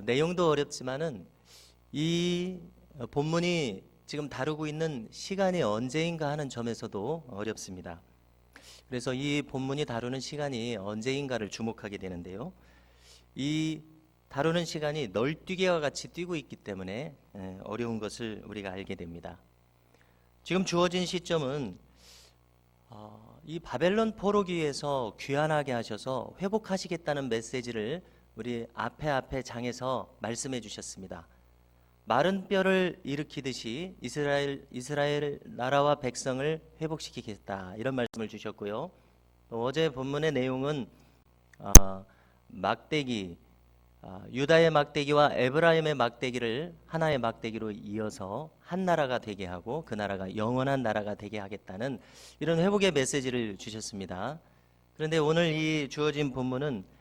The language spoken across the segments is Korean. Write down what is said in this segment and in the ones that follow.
내용도 어렵지만은 이 본문이 지금 다루고 있는 시간이 언제인가 하는 점에서도 어렵습니다. 그래서 이 본문이 다루는 시간이 언제인가를 주목하게 되는데요. 이 다루는 시간이 널뛰기와 같이 뛰고 있기 때문에 어려운 것을 우리가 알게 됩니다. 지금 주어진 시점은 이 바벨론 포로기에서 귀환하게 하셔서 회복하시겠다는 메시지를 우리 앞에 장에서 말씀해 주셨습니다. 마른 뼈를 일으키듯이 이스라엘 나라와 백성을 회복시키겠다, 이런 말씀을 주셨고요. 또 어제 본문의 내용은 막대기, 유다의 막대기와 에브라임의 막대기를 하나의 막대기로 이어서 한 나라가 되게 하고 그 나라가 영원한 나라가 되게 하겠다는 이런 회복의 메시지를 주셨습니다. 그런데 오늘 이 주어진 본문은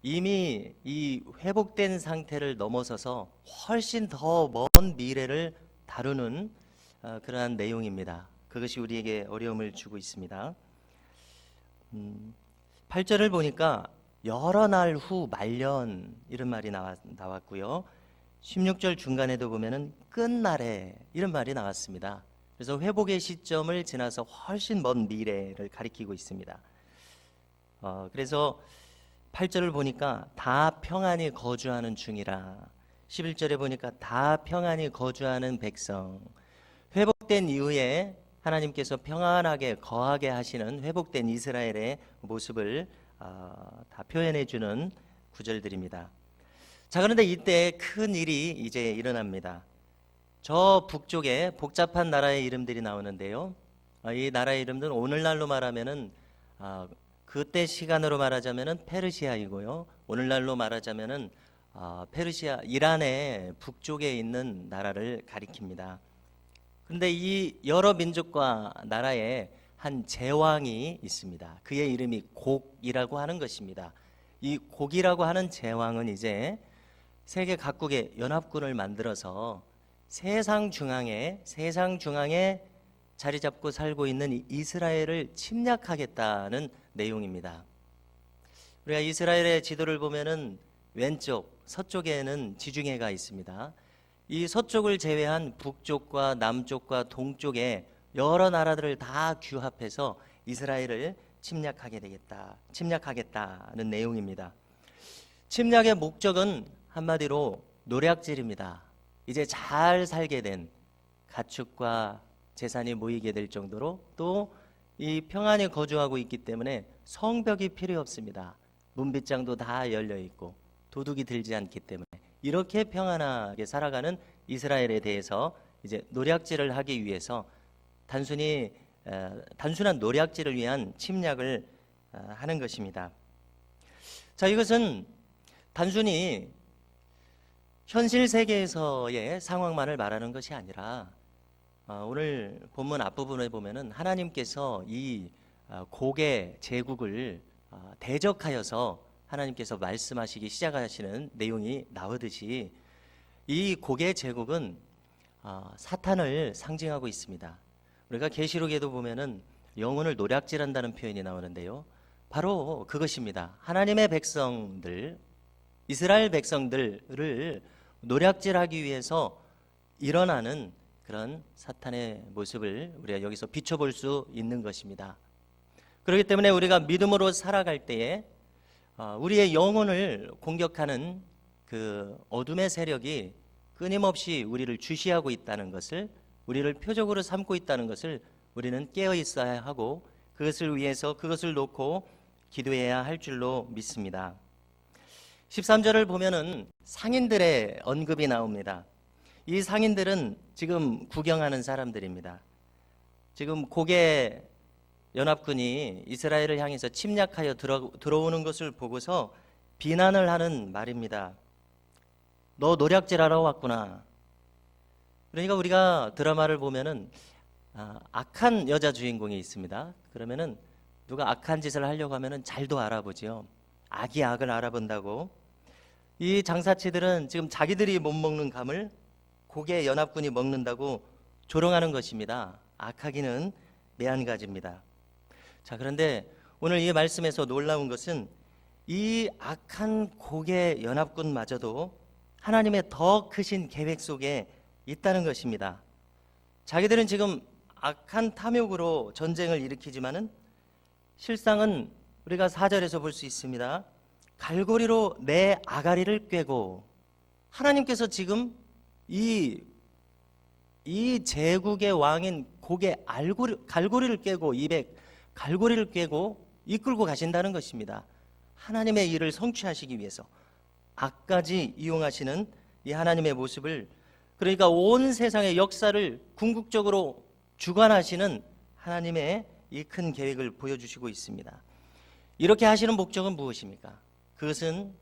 이미 이 회복된 상태를 넘어서서 훨씬 더 먼 미래를 다루는 그러한 내용입니다. 그것이 우리에게 어려움을 주고 있습니다. 8절을 보니까 여러 날 후 말년, 이런 말이 나왔고요. 16절 중간에도 보면은 끝날에, 이런 말이 나왔습니다. 그래서 회복의 시점을 지나서 훨씬 먼 미래를 가리키고 있습니다. 그래서 8절을 보니까 다 평안히 거주하는 중이라, 11절에 보니까 다 평안히 거주하는 백성, 회복된 이후에 하나님께서 평안하게 거하게 하시는 회복된 이스라엘의 모습을 다 표현해 주는 구절들입니다. 자, 그런데 이때 큰 일이 이제 일어납니다. 저 북쪽에 복잡한 나라의 이름들이 나오는데요. 이 나라의 이름들은 오늘날로 말하면은 그때 시간으로 말하자면은 페르시아이고요. 오늘날로 말하자면은 페르시아, 이란의 북쪽에 있는 나라를 가리킵니다. 그런데 이 여러 민족과 나라에 한 제왕이 있습니다. 그의 이름이 곡이라고 하는 것입니다. 이 곡이라고 하는 제왕은 이제 세계 각국의 연합군을 만들어서 세상 중앙에 자리 잡고 살고 있는 이스라엘을 침략하겠다는 내용입니다. 우리가 이스라엘의 지도를 보면은 왼쪽 서쪽에는 지중해가 있습니다. 이 서쪽을 제외한 북쪽과 남쪽과 동쪽에 여러 나라들을 다 규합해서 이스라엘을 침략하겠다는 내용입니다. 침략의 목적은 한마디로 노략질입니다. 이제 잘 살게 된 가축과 재산이 모이게 될 정도로, 또 이 평안히 거주하고 있기 때문에 성벽이 필요 없습니다. 문빗장도 다 열려 있고 도둑이 들지 않기 때문에 이렇게 평안하게 살아가는 이스라엘에 대해서 이제 노략질을 하기 위해서 단순한 노략질을 위한 침략을 하는 것입니다. 자, 이것은 단순히 현실 세계에서의 상황만을 말하는 것이 아니라 오늘 본문 앞부분에 보면은 하나님께서 이 곡의 제국을 대적하여서 하나님께서 말씀하시기 시작하시는 내용이 나오듯이 이 곡의 제국은 사탄을 상징하고 있습니다. 우리가 계시록에도 보면은 영혼을 노략질한다는 표현이 나오는데요. 바로 그것입니다. 하나님의 백성들, 이스라엘 백성들을 노략질하기 위해서 일어나는 그런 사탄의 모습을 우리가 여기서 비춰볼 수 있는 것입니다. 그렇기 때문에 우리가 믿음으로 살아갈 때에 우리의 영혼을 공격하는 그 어둠의 세력이 끊임없이 우리를 주시하고 있다는 것을, 우리를 표적으로 삼고 있다는 것을 우리는 깨어 있어야 하고, 그것을 위해서 그것을 놓고 기도해야 할 줄로 믿습니다. 13절을 보면은 상인들의 언급이 나옵니다. 이 상인들은 지금 구경하는 사람들입니다. 지금 곡의 연합군이 이스라엘을 향해서 침략하여 들어오는 것을 보고서 비난을 하는 말입니다. 너 노략질하러 왔구나. 그러니까 우리가 드라마를 보면은 악한 여자 주인공이 있습니다. 그러면은 누가 악한 짓을 하려고 하면은 잘도 알아보지요. 악이 악을 알아본다고. 이 장사치들은 지금 자기들이 못 먹는 감을 곡의 연합군이 먹는다고 조롱하는 것입니다. 악하기는 매한가지입니다. 자, 그런데 오늘 이 말씀에서 놀라운 것은 이 악한 곡의 연합군마저도 하나님의 더 크신 계획 속에 있다는 것입니다. 자기들은 지금 악한 탐욕으로 전쟁을 일으키지만은 실상은 우리가 4절에서 볼 수 있습니다. 갈고리로 내 아가리를 꿰고, 하나님께서 지금 이 제국의 왕인 곡의 갈고리를 꿰고, 입에 갈고리를 꿰고 이끌고 가신다는 것입니다. 하나님의 일을 성취하시기 위해서 악까지 이용하시는 이 하나님의 모습을, 그러니까 온 세상의 역사를 궁극적으로 주관하시는 하나님의 이 큰 계획을 보여주시고 있습니다. 이렇게 하시는 목적은 무엇입니까? 그것은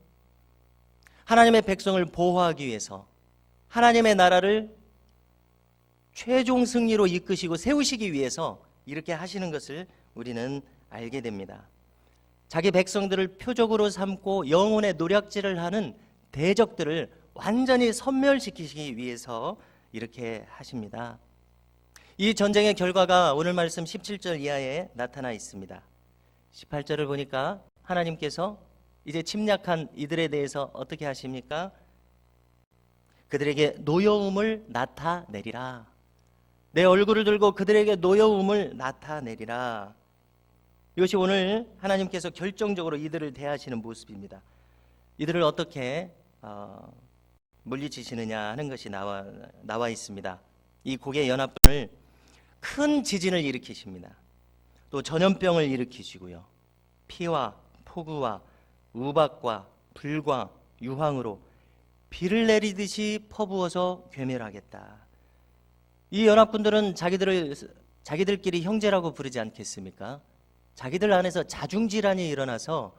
하나님의 백성을 보호하기 위해서, 하나님의 나라를 최종 승리로 이끄시고 세우시기 위해서 이렇게 하시는 것을 우리는 알게 됩니다. 자기 백성들을 표적으로 삼고 영혼의 노략질을 하는 대적들을 완전히 섬멸시키시기 위해서 이렇게 하십니다. 이 전쟁의 결과가 오늘 말씀 17절 이하에 나타나 있습니다. 18절을 보니까 하나님께서 이제 침략한 이들에 대해서 어떻게 하십니까? 그들에게 노여움을 나타내리라. 내 얼굴을 들고 그들에게 노여움을 나타내리라. 이것이 오늘 하나님께서 결정적으로 이들을 대하시는 모습입니다. 이들을 어떻게 물리치시느냐 하는 것이 나와 있습니다. 이 곡의 연합군을 큰 지진을 일으키십니다. 또 전염병을 일으키시고요, 피와 폭우와 우박과 불과 유황으로 비를 내리듯이 퍼부어서 괴멸하겠다. 이 연합군들은 자기들끼리 형제라고 부르지 않겠습니까? 자기들 안에서 자중질환이 일어나서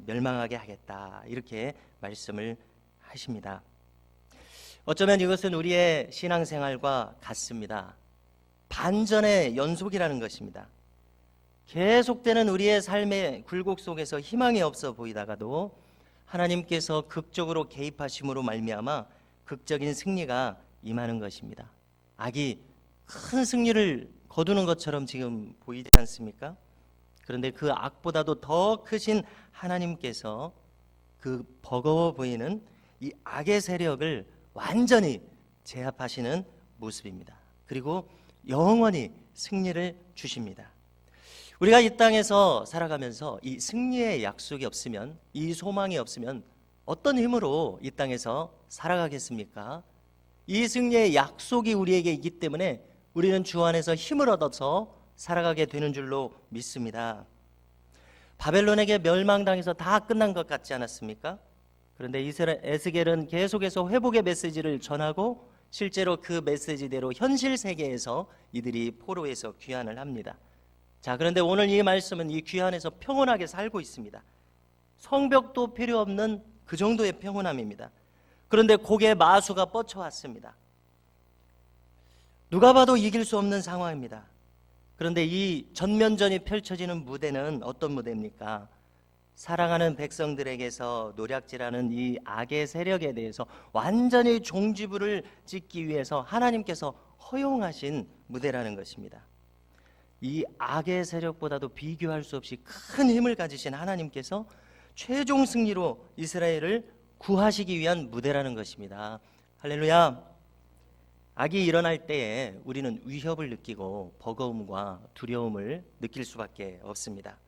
멸망하게 하겠다, 이렇게 말씀을 하십니다. 어쩌면 이것은 우리의 신앙생활과 같습니다. 반전의 연속이라는 것입니다. 계속되는 우리의 삶의 굴곡 속에서 희망이 없어 보이다가도 하나님께서 극적으로 개입하심으로 말미암아 극적인 승리가 임하는 것입니다. 악이 큰 승리를 거두는 것처럼 지금 보이지 않습니까? 그런데 그 악보다도 더 크신 하나님께서 그 버거워 보이는 이 악의 세력을 완전히 제압하시는 모습입니다. 그리고 영원히 승리를 주십니다. 우리가 이 땅에서 살아가면서 이 승리의 약속이 없으면, 이 소망이 없으면 어떤 힘으로 이 땅에서 살아가겠습니까? 이 승리의 약속이 우리에게 있기 때문에 우리는 주 안에서 힘을 얻어서 살아가게 되는 줄로 믿습니다. 바벨론에게 멸망당해서 다 끝난 것 같지 않았습니까? 그런데 에스겔은 계속해서 회복의 메시지를 전하고 실제로 그 메시지대로 현실 세계에서 이들이 포로에서 귀환을 합니다. 자, 그런데 오늘 이 말씀은 이 귀환에서 평온하게 살고 있습니다. 성벽도 필요 없는 그 정도의 평온함입니다. 그런데 곡의 마수가 뻗쳐왔습니다. 누가 봐도 이길 수 없는 상황입니다. 그런데 이 전면전이 펼쳐지는 무대는 어떤 무대입니까? 사랑하는 백성들에게서 노략질하는 이 악의 세력에 대해서 완전히 종지부를 찍기 위해서 하나님께서 허용하신 무대라는 것입니다. 이 악의 세력보다도 비교할 수 없이 큰 힘을 가지신 하나님께서 최종 승리로 이스라엘을 구하시기 위한 무대라는 것입니다. 할렐루야. 악이 일어날 때에 우리는 위협을 느끼고 버거움과 두려움을 느낄 수밖에 없습니다.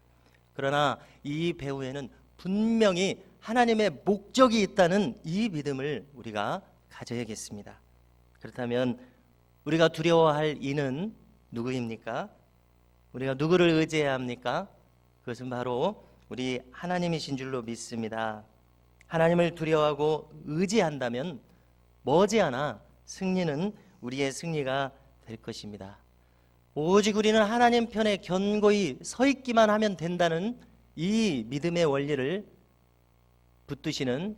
그러나 이 배후에는 분명히 하나님의 목적이 있다는 이 믿음을 우리가 가져야겠습니다. 그렇다면 우리가 두려워할 이는 누구입니까? 우리가 누구를 의지해야 합니까? 그것은 바로 우리 하나님이신 줄로 믿습니다. 하나님을 두려워하고 의지한다면 머지않아 승리는 우리의 승리가 될 것입니다. 오직 우리는 하나님 편에 견고히 서 있기만 하면 된다는 이 믿음의 원리를 붙드시는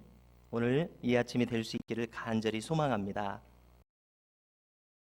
오늘 이 아침이 될 수 있기를 간절히 소망합니다.